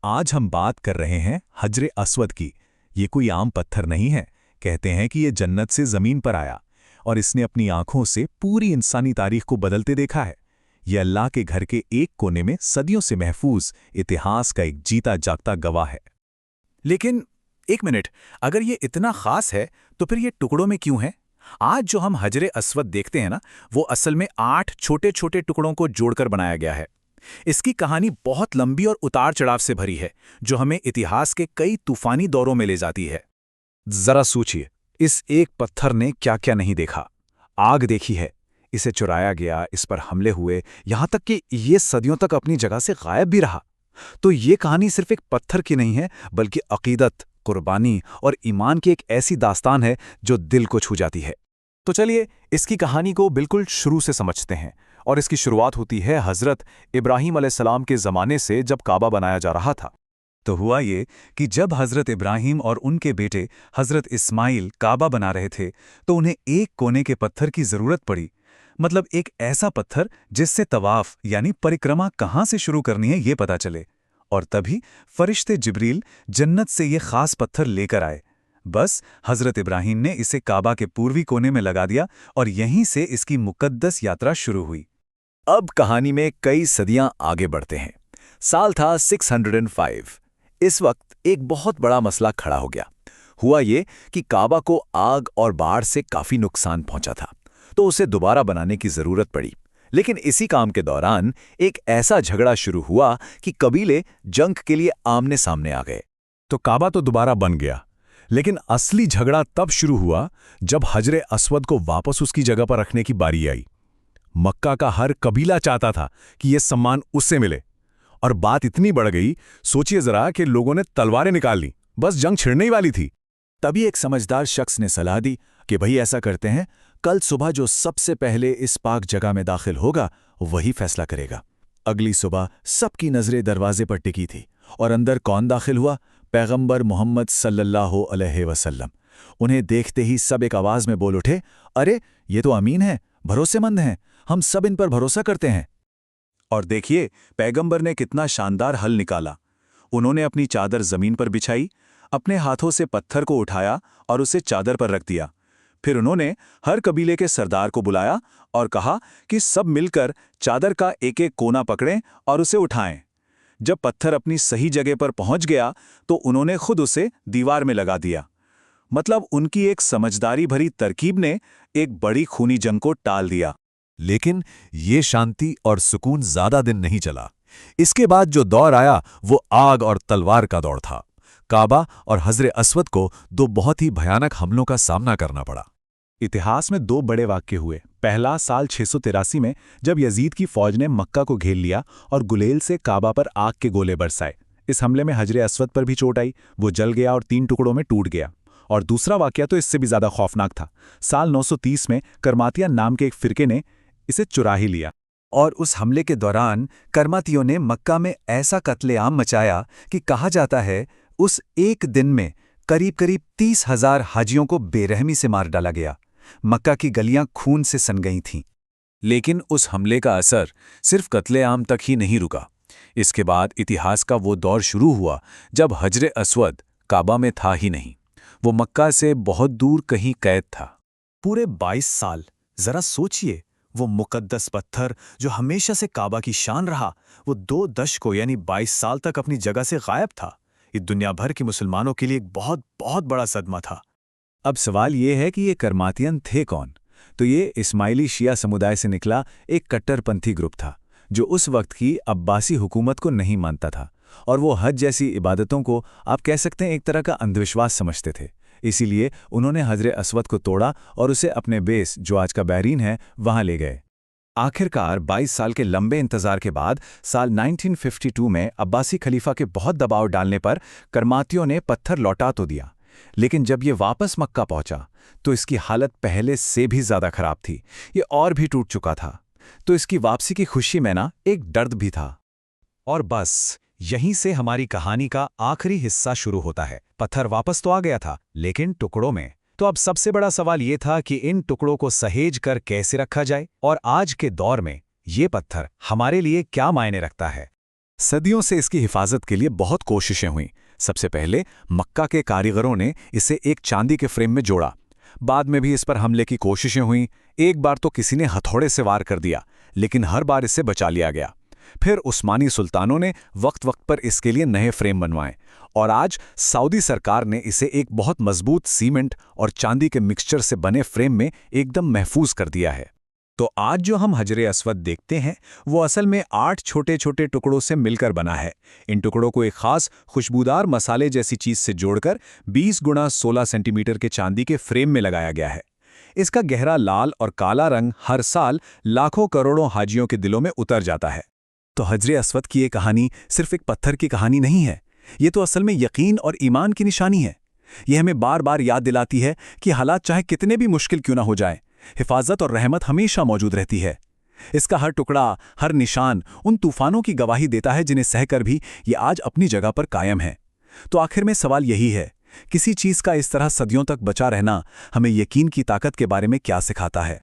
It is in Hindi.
आज हम बात कर रहे हैं हजरे अस्वद की। ये कोई आम पत्थर नहीं है। कहते हैं कि ये जन्नत से जमीन पर आया और इसने अपनी आंखों से पूरी इंसानी तारीख को बदलते देखा है। ये अल्लाह के घर के एक कोने में सदियों से महफूज इतिहास का एक जीता जागता गवाह है। लेकिन एक मिनट, अगर ये इतना खास है तो फिर ये टुकड़ों में क्यों है? आज जो हम हजरे अस्वद देखते हैं ना, वो असल में 8 छोटे छोटे टुकड़ों को जोड़कर बनाया गया है। इसकी कहानी बहुत लंबी और उतार चढ़ाव से भरी है, जो हमें इतिहास के कई तूफानी दौरों में ले जाती है। जरा सोचिए, इस एक पत्थर ने क्या क्या नहीं देखा। आग देखी है, इसे चुराया गया, इस पर हमले हुए, यहां तक कि ये सदियों तक अपनी जगह से गायब भी रहा। तो ये कहानी सिर्फ एक पत्थर की नहीं है, बल्कि अकीदत, कुर्बानी और ईमान की एक ऐसी दास्तान है जो दिल को छू जाती है। तो चलिए इसकी कहानी को बिल्कुल शुरू से समझते हैं। और इसकी शुरुआत होती है हज़रत इब्राहीम अलैहिस्सलाम के ज़माने से, जब काबा बनाया जा रहा था। तो हुआ ये कि जब हज़रत इब्राहीम और उनके बेटे हज़रत इस्माइल काबा बना रहे थे, तो उन्हें एक कोने के पत्थर की ज़रूरत पड़ी। मतलब एक ऐसा पत्थर जिससे तवाफ यानी परिक्रमा कहाँ से शुरू करनी है ये पता चले। और तभी फरिश्ते जिब्रील जन्नत से ये खास पत्थर लेकर आए। बस हज़रत इब्राहीम ने इसे काबा के पूर्वी कोने में लगा दिया और यहीं से इसकी मुकद्दस यात्रा शुरू हुई। अब कहानी में कई सदियां आगे बढ़ते हैं। साल था 605। इस वक्त एक बहुत बड़ा मसला खड़ा हो गया। हुआ ये कि काबा को आग और बाढ़ से काफी नुकसान पहुंचा था, तो उसे दोबारा बनाने की जरूरत पड़ी। लेकिन इसी काम के दौरान एक ऐसा झगड़ा शुरू हुआ कि कबीले जंग के लिए आमने सामने आ गए। तो काबा तो दोबारा बन गया, लेकिन असली झगड़ा तब शुरू हुआ जब हजरे अस्वद को वापस उसकी जगह पर रखने की बारी आई। मक्का का हर कबीला चाहता था कि यह सम्मान उससे मिले, और बात इतनी बढ़ गई, सोचिए जरा, कि लोगों ने तलवारें निकाल ली। बस जंग छिड़ने ही वाली थी। तभी एक समझदार शख्स ने सलाह दी कि भाई ऐसा करते हैं, कल सुबह जो सबसे पहले इस पाक जगह में दाखिल होगा वही फैसला करेगा। अगली सुबह सबकी नजरें दरवाजे पर टिकी थी, और अंदर कौन दाखिल हुआ? पैगंबर मोहम्मद सल्लल्लाहु अलैहि वसल्लम। उन्हें देखते ही सब एक आवाज में बोल उठे, अरे ये तो अमीन है, भरोसेमंद हैं, हम सब इन पर भरोसा करते हैं। और देखिए पैगंबर ने कितना शानदार हल निकाला। उन्होंने अपनी चादर जमीन पर बिछाई, अपने हाथों से पत्थर को उठाया और उसे चादर पर रख दिया। फिर उन्होंने हर कबीले के सरदार को बुलाया और कहा कि सब मिलकर चादर का एक एक कोना पकड़ें और उसे उठाएं। जब पत्थर अपनी सही जगह पर पहुंच गया तो उन्होंने खुद उसे दीवार में लगा दिया। मतलब उनकी एक समझदारी भरी तरकीब ने एक बड़ी खूनी जंग को टाल दिया। लेकिन ये शांति और सुकून ज्यादा दिन नहीं चला। इसके बाद जो दौर आया वो आग और तलवार का दौर था। काबा और हजरे अस्वद को दो बहुत ही भयानक हमलों का सामना करना पड़ा। इतिहास में दो बड़े वाक्य हुए। पहला साल 683 में, जब यजीद की फौज ने मक्का को घेर लिया और गुलेल से काबा पर आग के गोले बरसाए। इस हमले में हजरे अस्वद पर भी चोट आई, वो जल गया और 3 टुकड़ों में टूट गया। और दूसरा वाकया तो इससे भी ज्यादा खौफनाक था। साल 930 में करमातिया नाम के एक फिरके ने इसे चुरा ही लिया। और उस हमले के दौरान करमातियों ने मक्का में ऐसा कत्लेआम मचाया कि कहा जाता है उस एक दिन में करीब करीब 30,000 हाजियों को बेरहमी से मार डाला गया। मक्का की गलियां खून से सन गई थीं। लेकिन उस हमले का असर सिर्फ कत्लेआम तक ही नहीं रुका। इसके बाद इतिहास का वो दौर शुरू हुआ जब हजरे अस्वद काबा में था ही नहीं, वो मक्का से बहुत दूर कहीं कैद था। पूरे 22 साल। जरा सोचिए, वो मुकद्दस पत्थर जो हमेशा से काबा की शान रहा, वो 2 दशकों यानी 22 साल तक अपनी जगह से गायब था। ये दुनिया भर के मुसलमानों के लिए एक बहुत बहुत बड़ा सदमा था। अब सवाल ये है कि ये करमातियन थे कौन? तो ये इस्माइली शिया समुदाय से निकला एक कट्टरपंथी ग्रुप था, जो उस वक्त की अब्बासी हुकूमत को नहीं मानता था, और वो हज जैसी इबादतों को आप कह सकते हैं एक तरह का अंधविश्वास समझते थे। इसीलिए उन्होंने हजरे अस्वद को तोड़ा और उसे अपने बेस, जो आज का बहरीन है, वहां ले गए। आखिरकार 22 साल के लंबे इंतजार के बाद साल 1952 में अब्बासी खलीफा के बहुत दबाव डालने पर करमातियों ने पत्थर लौटा तो दिया। लेकिन जब ये वापस मक्का पहुंचा तो इसकी हालत पहले से भी ज्यादा खराब थी। ये और भी टूट चुका था। तो इसकी वापसी की खुशी में ना एक दर्द भी था। और बस यहीं से हमारी कहानी का आखिरी हिस्सा शुरू होता है। पत्थर वापस तो आ गया था, लेकिन टुकड़ों में। तो अब सबसे बड़ा सवाल ये था कि इन टुकड़ों को सहेज कर कैसे रखा जाए, और आज के दौर में ये पत्थर हमारे लिए क्या मायने रखता है। सदियों से इसकी हिफाजत के लिए बहुत कोशिशें हुईं। सबसे पहले मक्का के कारीगरों ने इसे एक चांदी के फ्रेम में जोड़ा। बाद में भी इस पर हमले की कोशिशें हुईं। एक बार तो किसी ने हथौड़े से वार कर दिया, लेकिन हर बार इसे बचा लिया गया। फिर उस्मानी सुल्तानों ने वक्त वक्त पर इसके लिए नए फ्रेम बनवाए और आज सऊदी सरकार ने इसे एक बहुत मजबूत सीमेंट और चांदी के मिक्सचर से बने फ्रेम में एकदम महफूज कर दिया है। तो आज जो हम हजरे अस्वद देखते हैं वो असल में 8 छोटे छोटे टुकड़ों से मिलकर बना है। इन टुकड़ों को एक खास खुशबूदार मसाले जैसी चीज से जोड़कर 20 गुणा 16 सेंटीमीटर के चांदी के फ्रेम में लगाया गया है। इसका गहरा लाल और काला रंग हर साल लाखों करोड़ों हाजियों के दिलों में उतर जाता है। तो हजरे अस्वद की ये कहानी सिर्फ एक पत्थर की कहानी नहीं है, ये तो असल में यकीन और ईमान की निशानी है। ये हमें बार बार याद दिलाती है कि हालात चाहे कितने भी मुश्किल क्यों ना हो जाए, हिफाजत और रहमत हमेशा मौजूद रहती है। इसका हर टुकड़ा, हर निशान उन तूफानों की गवाही देता है जिन्हें सहकर भी ये आज अपनी जगह पर कायम है। तो आखिर में सवाल यही है, किसी चीज़ का इस तरह सदियों तक बचा रहना हमें यकीन की ताकत के बारे में क्या सिखाता है?